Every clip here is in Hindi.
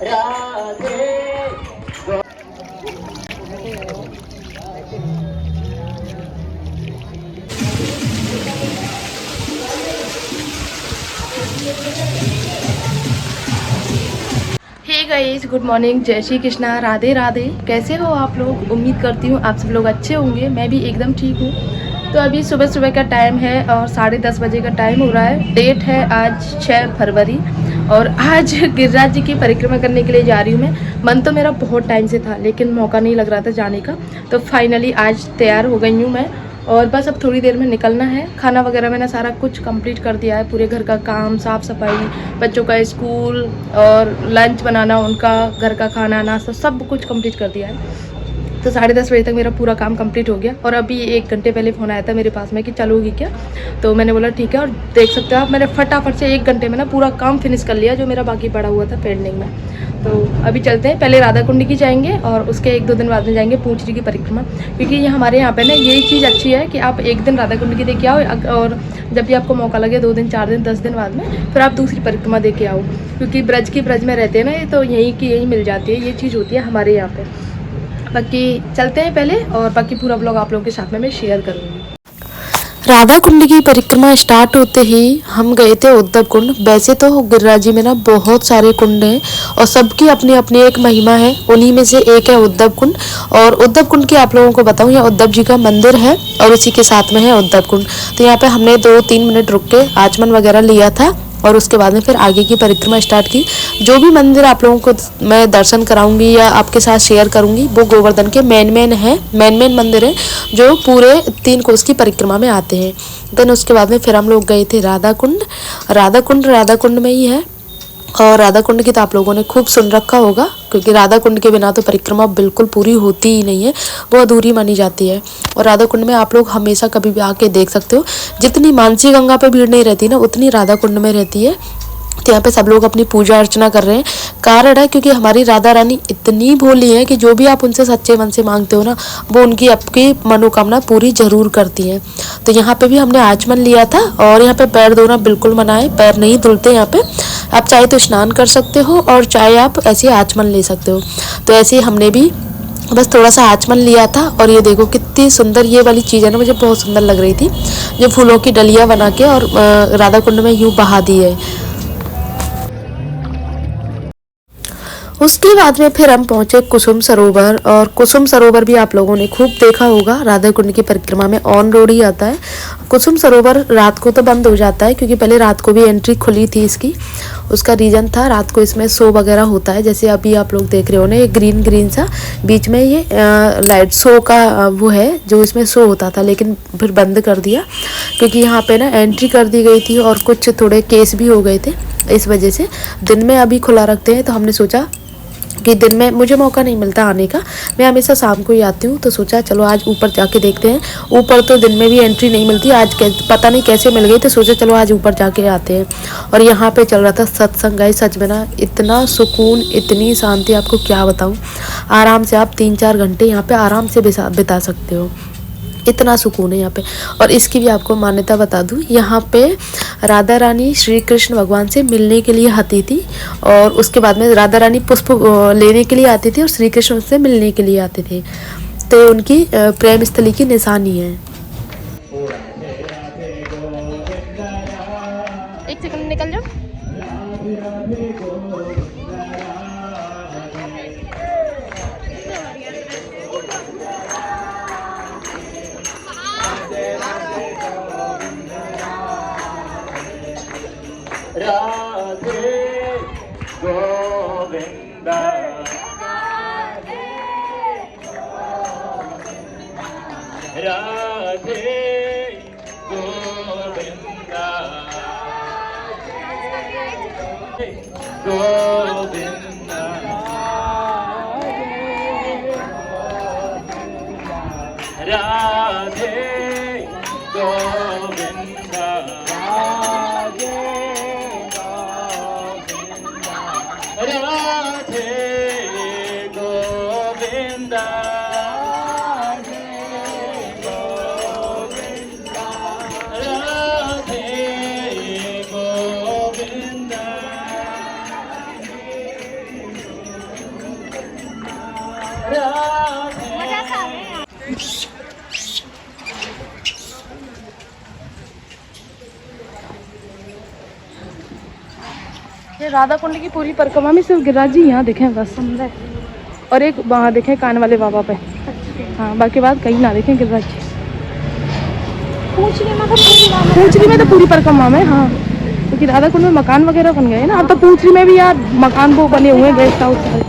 हे गाइस, गुड मॉर्निंग, जय श्री कृष्णा, राधे राधे। कैसे हो आप लोग? उम्मीद करती हूँ आप सब लोग अच्छे होंगे। मैं भी एकदम ठीक हूँ। तो अभी सुबह सुबह का टाइम है और 10:30 बजे का टाइम हो रहा है। डेट है आज 6 फरवरी और आज गिरिराज जी की परिक्रमा करने के लिए जा रही हूँ मैं। मन तो मेरा बहुत टाइम से था लेकिन मौका नहीं लग रहा था जाने का, तो फाइनली आज तैयार हो गई हूँ मैं और बस अब थोड़ी देर में निकलना है। खाना वगैरह मैंने सारा कुछ कंप्लीट कर दिया है, पूरे घर का काम, साफ़ सफाई, बच्चों का स्कूल और लंच बनाना, उनका घर का खाना नाश्ता सब कुछ कंप्लीट कर दिया है। तो 10:30 बजे तक मेरा पूरा काम कंप्लीट हो गया और अभी 1 घंटे पहले फ़ोन आया था मेरे पास में कि चलोगी क्या। तो मैंने बोला ठीक है। और देख सकते हो आप, मैंने फटाफट से 1 घंटे में ना पूरा काम फिनिश कर लिया जो मेरा बाकी पड़ा हुआ था पेंडिंग में। तो अभी चलते हैं, पहले राधा कुंड की जाएंगे और उसके 1-2 दिन बाद में जाएंगे पूंछरी की परिक्रमा। क्योंकि ये हमारे यहाँ पे ना यही चीज़ अच्छी है कि आप एक दिन राधा कुंड की देख के आओ और जब भी आपको मौका लगे 2 दिन 4 दिन 10 दिन बाद में फिर आप दूसरी परिक्रमा दे के आओ। क्योंकि ब्रज में रहते हैं ना ये, तो यहीं की यहीं मिल जाती है, ये चीज़ होती है हमारे यहाँ पे। बाकी चलते हैं पहले और बाकी पूरा ब्लॉग आप लोगों के साथ में मैं शेयर करूँगी। राधा कुंड की परिक्रमा स्टार्ट होते ही हम गए थे उद्धव कुंड। वैसे तो गिरिराज जी में ना बहुत सारे कुंड हैं और सबकी अपनी अपनी एक महिमा है, उन्हीं में से एक है उद्धव कुंड। और उद्धव कुंड की आप लोगों को बताऊं, यह उद्धव जी का मंदिर है और इसी के साथ में है उद्धव कुंड। तो यहाँ पे हमने 2-3 मिनट रुक के आचमन वगैरह लिया था और उसके बाद में फिर आगे की परिक्रमा स्टार्ट की। जो भी मंदिर आप लोगों को मैं दर्शन कराऊंगी या आपके साथ शेयर करूंगी वो गोवर्धन के मेन मंदिर है जो पूरे 3 कोस की परिक्रमा में आते हैं। देन उसके बाद में फिर हम लोग गए थे राधा कुंड में ही है। और राधा कुंड की तो आप लोगों ने खूब सुन रखा होगा, क्योंकि राधा कुंड के बिना तो परिक्रमा बिल्कुल पूरी होती ही नहीं है, वो अधूरी मानी जाती है। और राधा कुंड में आप लोग हमेशा कभी भी आके देख सकते हो, जितनी मानसी गंगा पे भीड़ नहीं रहती ना उतनी राधा कुंड में रहती है। तो यहाँ पे सब लोग अपनी पूजा अर्चना कर रहे हैं। कारण है क्योंकि हमारी राधा रानी इतनी भोली है कि जो भी आप उनसे सच्चे मन से मांगते हो ना, वो उनकी आपकी मनोकामना पूरी जरूर करती है। तो यहाँ पे भी हमने आचमन लिया था और यहाँ पे पैर धोना बिल्कुल मना है, पैर नहीं धुलते यहाँ पे। आप चाहे तो स्नान कर सकते हो और चाहे आप ऐसे आचमन ले सकते हो। तो ऐसे ही हमने भी बस थोड़ा सा आचमन लिया था। और ये देखो कितनी सुंदर ये वाली चीज़ है ना, मुझे बहुत सुंदर लग रही थी, जो फूलों की डलिया बना के और राधा कुंड में यूँ बहा दी है। उसके बाद में फिर हम पहुंचे कुसुम सरोवर। और कुसुम सरोवर भी आप लोगों ने खूब देखा होगा, राधा कुंड की परिक्रमा में ऑन रोड ही आता है। कुसुम सरोवर रात को तो बंद हो जाता है क्योंकि पहले रात को भी एंट्री खुली थी इसकी। उसका रीज़न था, रात को इसमें शो वगैरह होता है, जैसे अभी आप लोग देख रहे हो ना, ये ग्रीन सा बीच में ये लाइट शो का वो है जो इसमें शो होता था, लेकिन फिर बंद कर दिया क्योंकि यहाँ पे ना एंट्री कर दी गई थी और कुछ थोड़े केस भी हो गए थे। इस वजह से दिन में अभी खुला रखते हैं। तो हमने सोचा कि दिन में मुझे मौका नहीं मिलता आने का, मैं हमेशा शाम को ही आती हूँ, तो सोचा चलो आज ऊपर जाके देखते हैं। ऊपर तो दिन में भी एंट्री नहीं मिलती, आज पता नहीं कैसे मिल गई, तो सोचा चलो आज ऊपर जाके आते हैं। और यहाँ पे चल रहा था सत्संग। गाइस सच में ना इतना सुकून, इतनी शांति, आपको क्या बताऊँ। आराम से आप 3-4 घंटे यहाँ पे आराम से बिता सकते हो, इतना सुकून है यहाँ पे। और इसकी भी आपको मान्यता बता दूँ, यहाँ पे राधा रानी श्री कृष्ण भगवान से मिलने के लिए आती थी और उसके बाद में राधा रानी पुष्प लेने के लिए आती थी और श्री कृष्ण से मिलने के लिए आते थे। तो उनकी प्रेम स्थली की निशानी है। एक सेकंड निकल जाओ। राधे गोविंदा राधे गोविंदा गोविंदा राधे गोविंदा राधे गोविंदा राधे गोविंदा ये राधा कुंड की पूरी परिक्रमा में सिर्फ गिरिराज जी यहाँ दिखे बस, और एक वहाँ दिखे कान वाले बाबा पे। हाँ, बाकी बात कहीं ना देखें गिरिराज जी। पूंछली में तो पूरी परिक्रमा में, हाँ, क्योंकि राधा कुंड में मकान वगैरह बन गए ना। अब तो पूंछली में भी यार मकान वो बने हुए हैं, गेस्ट हाउस।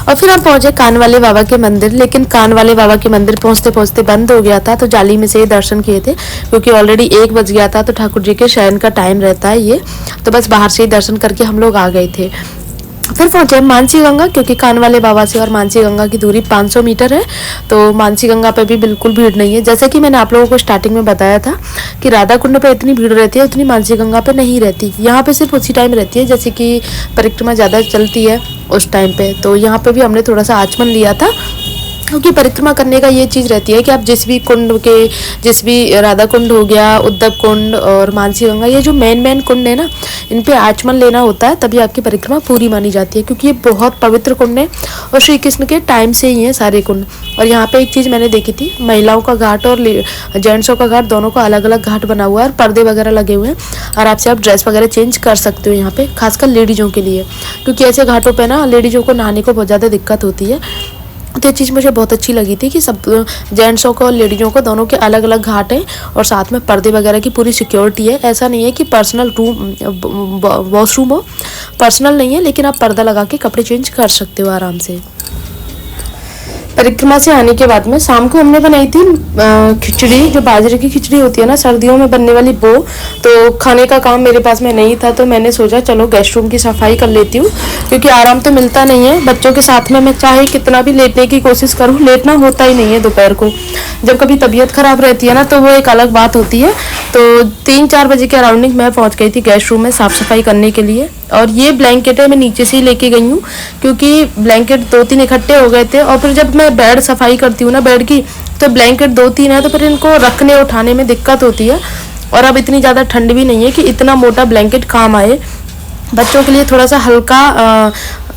और फिर हम पहुंचे कान वाले बाबा के मंदिर, लेकिन कान वाले बाबा के मंदिर पहुंचते पहुंचते बंद हो गया था, तो जाली में से ही दर्शन किए थे, क्योंकि ऑलरेडी 1 बज गया था। तो ठाकुर जी के शयन का टाइम रहता है ये, तो बस बाहर से ही दर्शन करके हम लोग आ गए थे। फिर पहुंचे मानसी गंगा, क्योंकि कान वाले बाबा से और मानसी गंगा की दूरी 500 मीटर है, तो मानसी गंगा पे भी बिल्कुल भीड़ नहीं है। जैसे कि मैंने आप लोगों को स्टार्टिंग में बताया था कि राधा कुंड पे इतनी भीड़ रहती है, उतनी मानसी गंगा पे नहीं रहती। यहाँ पे सिर्फ उसी टाइम रहती है जैसे कि परिक्रमा ज़्यादा चलती है उस टाइम पे। तो यहाँ पे भी हमने थोड़ा सा आचमन लिया था, क्योंकि परिक्रमा करने का ये चीज़ रहती है कि आप जिस भी कुंड के, जिस भी राधा कुंड हो गया, उद्धव कुंड और मानसी गंगा, ये जो मेन कुंड है ना, इन पे आचमन लेना होता है, तभी आपकी परिक्रमा पूरी मानी जाती है, क्योंकि ये बहुत पवित्र कुंड है और श्री कृष्ण के टाइम से ही है सारे कुंड। और यहाँ पे एक चीज़ मैंने देखी थी, महिलाओं का घाट और जेंट्सों का घाट, दोनों का अलग अलग घाट बना हुआ है और पर्दे वगैरह लगे हुए हैं, आराम से आप ड्रेस वगैरह चेंज कर सकते हो यहाँ पे, खासकर लेडीज़ों के लिए, क्योंकि ऐसे घाटों पर ना लेडीज़ों को नहाने को बहुत ज़्यादा दिक्कत होती है। तो ये चीज़ मुझे बहुत अच्छी लगी थी कि सब जेंट्सों को और लेडीज़ों को दोनों के अलग अलग घाट हैं और साथ में पर्दे वगैरह की पूरी सिक्योरिटी है। ऐसा नहीं है कि पर्सनल रूम वॉशरूम हो, पर्सनल नहीं है, लेकिन आप पर्दा लगा के कपड़े चेंज कर सकते हो आराम से। परिक्रमा से आने के बाद में शाम को हमने बनाई थी खिचड़ी, जो बाजरे की खिचड़ी होती है ना सर्दियों में बनने वाली, वो। तो खाने का काम मेरे पास में नहीं था, तो मैंने सोचा चलो गेस्ट रूम की सफाई कर लेती हूँ, क्योंकि आराम तो मिलता नहीं है। बच्चों के साथ में मैं चाहे कितना भी लेटने की कोशिश करूँ, लेटना होता ही नहीं है दोपहर को। जब कभी तबीयत खराब रहती है ना, तो वो एक अलग बात होती है। तो 3-4 बजे के अराउंडिंग मैं पहुँच गई थी गेस्ट रूम में साफ़ सफाई करने के लिए। और ये ब्लैंकेट है, मैं नीचे से ही लेके गई हूँ, क्योंकि ब्लैंकेट 2-3 इकट्ठे हो गए थे। और फिर जब मैं बेड सफाई करती हूँ ना बेड की, तो ब्लैंकेट 2-3 है, तो फिर इनको रखने उठाने में दिक्कत होती है। और अब इतनी ज़्यादा ठंड भी नहीं है कि इतना मोटा ब्लैंकेट काम आए। बच्चों के लिए थोड़ा सा हल्का,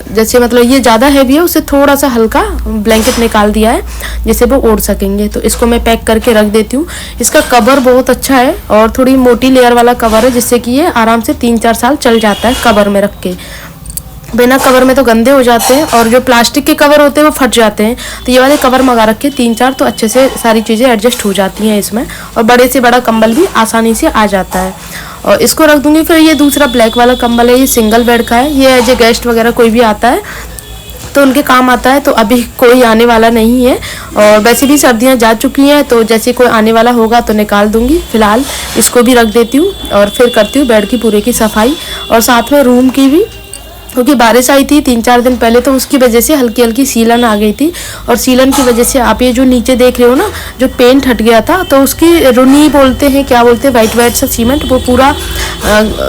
जैसे मतलब ये ज़्यादा हैवी है, उससे थोड़ा सा हल्का ब्लैंकेट निकाल दिया है, जिससे वो ओढ़ सकेंगे। तो इसको मैं पैक करके रख देती हूँ। इसका कवर बहुत अच्छा है और थोड़ी मोटी लेयर वाला कवर है, जिससे कि ये आराम से 3-4 साल चल जाता है कवर में रख के। बिना कवर में तो गंदे हो जाते हैं, और जो प्लास्टिक के कवर होते हैं वो फट जाते हैं। तो ये वाले कवर मंगा रखे 3-4, तो अच्छे से सारी चीज़ें एडजस्ट हो जाती हैं इसमें, और बड़े से बड़ा कंबल भी आसानी से आ जाता है। और इसको रख दूंगी। फिर ये दूसरा ब्लैक वाला कंबल है, ये सिंगल बेड का है, ये एज ए गेस्ट वगैरह कोई भी आता है तो उनके काम आता है। तो अभी कोई आने वाला नहीं है, और वैसे भी सर्दियां जा चुकी हैं, तो जैसे कोई आने वाला होगा तो निकाल दूंगी। फिलहाल इसको भी रख देती हूँ और फिर करती हूँ बेड की पूरे की सफाई, और साथ में रूम की भी, क्योंकि बारिश आई थी 3-4 दिन पहले, तो उसकी वजह से हल्की हल्की सीलन आ गई थी। और सीलन की वजह से आप ये जो नीचे देख रहे हो ना, जो पेंट हट गया था, तो उसकी रुनी बोलते हैं, क्या बोलते हैं, वाइट सा सीमेंट, वो पूरा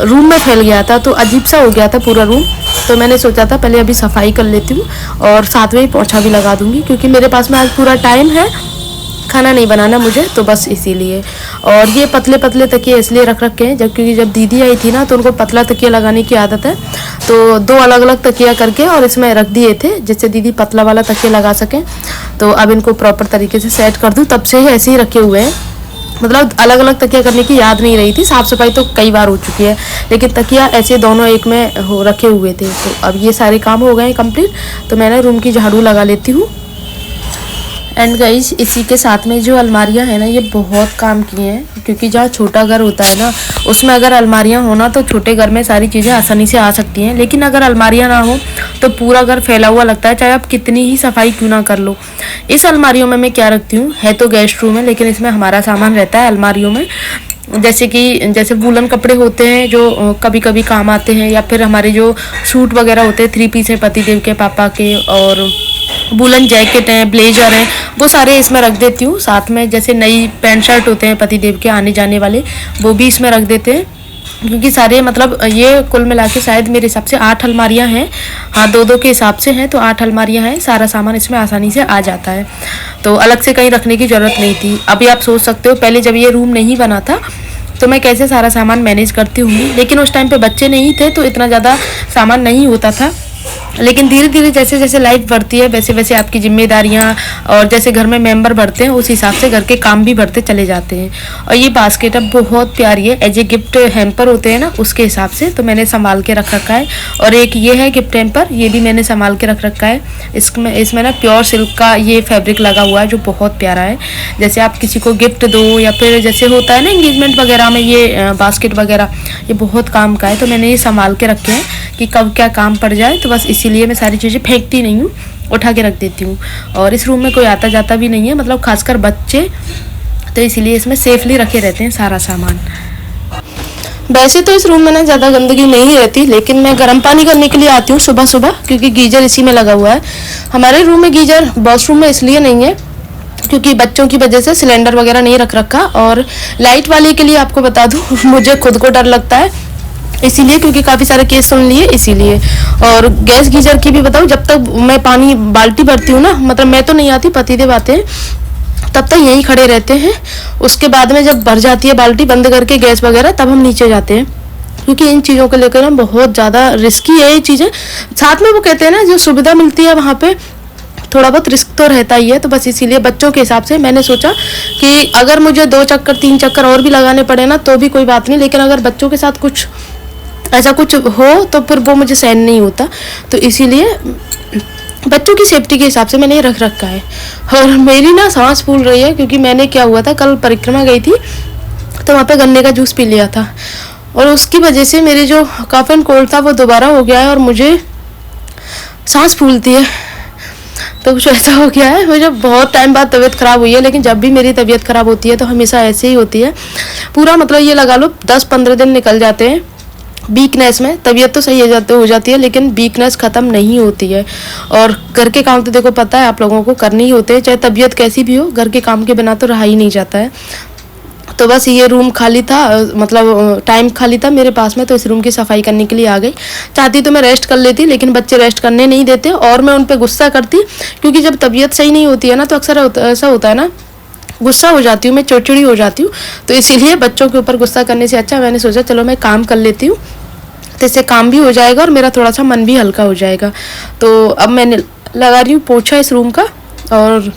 रूम में फैल गया था, तो अजीब सा हो गया था पूरा रूम। तो मैंने सोचा था पहले अभी सफाई कर लेती हूँ और साथ में ही पोछा भी लगा दूंगी, क्योंकि मेरे पास में आज पूरा टाइम है, खाना नहीं बनाना मुझे, तो बस इसीलिए। और ये पतले पतले तकिए इसलिए रख रखे हैं क्योंकि जब दीदी आई थी ना, तो उनको पतला तकिया लगाने की आदत है, तो 2 अलग अलग तकिया करके और इसमें रख दिए थे, जिससे दीदी पतला वाला तकिया लगा सकें। तो अब इनको प्रॉपर तरीके से सेट कर दूँ, तब से ही ऐसे ही रखे हुए हैं। मतलब अलग अलग तकिया करने की याद नहीं रही थी, साफ़ सफाई तो कई बार हो चुकी है, लेकिन तकिया ऐसे दोनों एक में हो रखे हुए थे। तो अब ये सारे काम हो गए हैं कंप्लीट, तो मैंने रूम की झाड़ू लगा लेती हूँ। एंड गाइस, इसी के साथ में जो अलमारियां हैं ना, ये बहुत काम की हैं, क्योंकि जहाँ छोटा घर होता है ना, उसमें अगर अलमारियां हो ना, तो छोटे घर में सारी चीज़ें आसानी से आ सकती हैं, लेकिन अगर अलमारियां ना हो तो पूरा घर फैला हुआ लगता है, चाहे आप कितनी ही सफाई क्यों ना कर लो। इस अलमारियों में मैं क्या रखती हूँ, है तो गेस्ट रूम है, लेकिन इसमें हमारा सामान रहता है अलमारियों में। जैसे वूलन कपड़े होते हैं जो कभी कभी काम आते हैं, या फिर हमारे जो सूट वगैरह होते हैं 3 पीस है पतिदेव के, पापा के, और वूलन जैकेट हैं, ब्लेजर हैं, वो सारे इसमें रख देती हूँ। साथ में जैसे नई पैंट शर्ट होते हैं पतिदेव के आने जाने वाले, वो भी इसमें रख देते हैं, क्योंकि सारे मतलब ये कुल मिला के शायद मेरे हिसाब से 8 अलमारियाँ हैं। हाँ, 2-2 के हिसाब से हैं, तो 8 अलमारियाँ हैं। सारा सामान इसमें आसानी से आ जाता है, तो अलग से कहीं रखने की ज़रूरत नहीं थी। अभी आप सोच सकते हो पहले जब ये रूम नहीं बना था तो मैं कैसे सारा सामान मैनेज करती हूँ, लेकिन उस टाइम पे बच्चे नहीं थे, तो इतना ज़्यादा सामान नहीं होता था। लेकिन धीरे धीरे जैसे जैसे लाइफ बढ़ती है वैसे वैसे आपकी जिम्मेदारियां और जैसे घर में मेंबर बढ़ते हैं उस हिसाब से घर के काम भी बढ़ते चले जाते हैं। और ये बास्केट अब बहुत प्यारी है, एज ए गिफ्ट हैम्पर होते हैं ना उसके हिसाब से, तो मैंने संभाल के रख रखा है। और एक ये है गिफ्ट हैम्पर, ये भी मैंने संभाल के रख रखा है। इसमें ना प्योर सिल्क का ये फैब्रिक लगा हुआ है जो बहुत प्यारा है। जैसे आप किसी को गिफ्ट दो या फिर जैसे होता है ना एंगेजमेंट वगैरह में ये बास्केट वगैरह, ये बहुत काम का है। तो मैंने ये संभाल के रखे हैं कि कब क्या काम पड़ जाए, तो बस इसीलिए मैं सारी चीज़ें फेंकती नहीं हूँ, उठा के रख देती हूँ। और इस रूम में कोई आता जाता भी नहीं है, मतलब खासकर बच्चे, तो इसीलिए इसमें सेफली रखे रहते हैं सारा सामान। वैसे तो इस रूम में ना ज़्यादा गंदगी नहीं रहती, लेकिन मैं गर्म पानी करने के लिए आती हूँ सुबह सुबह, क्योंकि गीजर इसी में लगा हुआ है। हमारे रूम में गीजर वॉशरूम में इसलिए नहीं है क्योंकि बच्चों की वजह से सिलेंडर वगैरह नहीं रख रखा। और लाइट वाले के लिए आपको बता दूँ मुझे खुद को डर लगता है, इसीलिए क्योंकि काफ़ी सारे केस सुन लिए इसीलिए। और गैस गीजर की भी बताऊँ, जब तक मैं पानी बाल्टी भरती हूँ ना, मतलब मैं तो नहीं आती, पतिदेव आते हैं, तब तक यहीं खड़े रहते हैं। उसके बाद में जब भर जाती है बाल्टी बंद करके गैस वगैरह, तब हम नीचे जाते हैं, क्योंकि इन चीज़ों को लेकर हम बहुत ज़्यादा रिस्की है ये चीज़ें। साथ में वो कहते हैं ना जो सुविधा मिलती है वहाँ पे थोड़ा बहुत रिस्क तो रहता ही है। तो बस इसीलिए बच्चों के हिसाब से मैंने सोचा कि अगर मुझे 2 चक्कर 3 चक्कर और भी लगाने पड़े ना तो भी कोई बात नहीं, लेकिन अगर बच्चों के साथ कुछ ऐसा कुछ हो तो फिर वो मुझे सहन नहीं होता। तो इसीलिए बच्चों की सेफ्टी के हिसाब से मैंने ये रख रखा है। और मेरी ना सांस फूल रही है क्योंकि मैंने क्या हुआ था, कल परिक्रमा गई थी तो वहाँ पे गन्ने का जूस पी लिया था, और उसकी वजह से मेरे जो कफ एंड कोल्ड था वो दोबारा हो गया है और मुझे सांस फूलती है। तो कुछ ऐसा हो गया है, मुझे बहुत टाइम बाद तबीयत ख़राब हुई है, लेकिन जब भी मेरी तबीयत ख़राब होती है तो हमेशा ऐसे ही होती है। पूरा मतलब ये लगा लो 10-15 दिन निकल जाते हैं वीकनेस में। तबीयत तो सही हो जाती है लेकिन वीकनेस ख़त्म नहीं होती है। और घर के काम तो देखो पता है आप लोगों को करने ही होते हैं, चाहे तबीयत कैसी भी हो, घर के काम के बिना तो रहा ही नहीं जाता है। तो बस ये रूम खाली था, मतलब टाइम खाली था मेरे पास में, तो इस रूम की सफाई करने के लिए आ गई। चाहती तो मैं रेस्ट कर लेती, लेकिन बच्चे रेस्ट करने नहीं देते और मैं उन पर गुस्सा करती, क्योंकि जब तबीयत सही नहीं होती है ना तो अक्सर ऐसा होता है ना, गुस्सा हो जाती हूँ मैं, चिड़चिड़ी हो जाती हूँ। तो इसीलिए बच्चों के ऊपर गुस्सा करने से अच्छा मैंने सोचा चलो मैं काम कर लेती हूँ, तो इससे काम भी हो जाएगा और मेरा थोड़ा सा मन भी हल्का हो जाएगा। तो अब मैंने लगा रही हूँ पोछा इस रूम का, और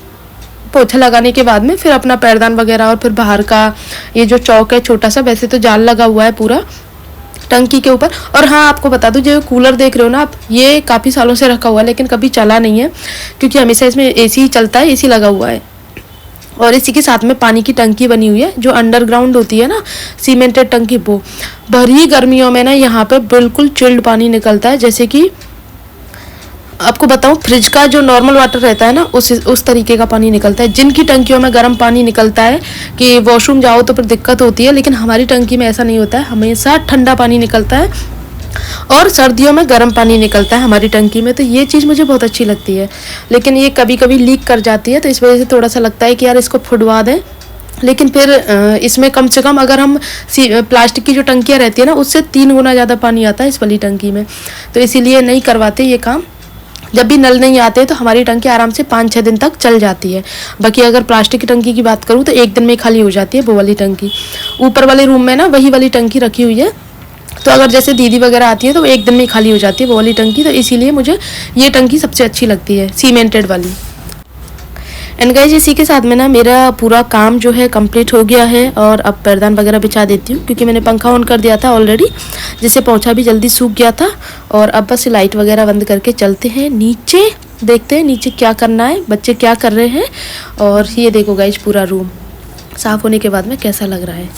पोछा लगाने के बाद में फिर अपना पैरदान वगैरह, और फिर बाहर का ये जो चौक है छोटा सा, वैसे तो जाल लगा हुआ है पूरा टंकी के ऊपर। और हाँ आपको बता दूं, जो कूलर देख रहे हो ना आप, ये काफ़ी सालों से रखा हुआ है लेकिन कभी चला नहीं है, क्योंकि हमेशा इसमें एसी ही चलता है, एसी लगा हुआ है। और इसी के साथ में पानी की टंकी बनी हुई है जो अंडरग्राउंड होती है ना, सीमेंटेड टंकी, वो भरी गर्मियों में ना यहाँ पे बिल्कुल चिल्ड पानी निकलता है। जैसे कि आपको बताऊं, फ्रिज का जो नॉर्मल वाटर रहता है ना उस तरीके का पानी निकलता है। जिनकी टंकियों में गर्म पानी निकलता है कि वॉशरूम जाओ तो फिर दिक्कत होती है, लेकिन हमारी टंकी में ऐसा नहीं होता है, हमेशा ठंडा पानी निकलता है और सर्दियों में गर्म पानी निकलता है हमारी टंकी में। तो ये चीज़ मुझे बहुत अच्छी लगती है, लेकिन ये कभी कभी लीक कर जाती है, तो इस वजह से थोड़ा सा लगता है कि यार इसको फुटवा दें। लेकिन फिर इसमें कम से कम अगर हम प्लास्टिक की जो टंकियाँ रहती है ना, उससे 3 गुना ज़्यादा पानी आता है इस वाली टंकी में, तो इसीलिए नहीं करवाते ये काम। जब भी नल नहीं आते तो हमारी टंकी आराम से 5-6 दिन तक चल जाती है। बाकी अगर प्लास्टिक की टंकी की बात करूँ तो 1 दिन में खाली हो जाती है वो वाली टंकी। ऊपर वाले रूम में ना वही वाली टंकी रखी हुई है, तो अगर जैसे दीदी वगैरह आती है तो 1 दिन में खाली हो जाती है वो वाली टंकी, तो इसीलिए मुझे ये टंकी सबसे अच्छी लगती है, सीमेंटेड वाली। एंड गाइस इसी के साथ में ना मेरा पूरा काम जो है कंप्लीट हो गया है, और अब पैरदान वगैरह बिछा देती हूँ क्योंकि मैंने पंखा ऑन कर दिया था ऑलरेडी, जिससे पोछा भी जल्दी सूख गया था। और अब बस लाइट वगैरह बंद करके चलते हैं नीचे, देखते हैं नीचे क्या करना है, बच्चे क्या कर रहे हैं। और ये देखो गाइस पूरा रूम साफ़ होने के बाद में कैसा लग रहा है।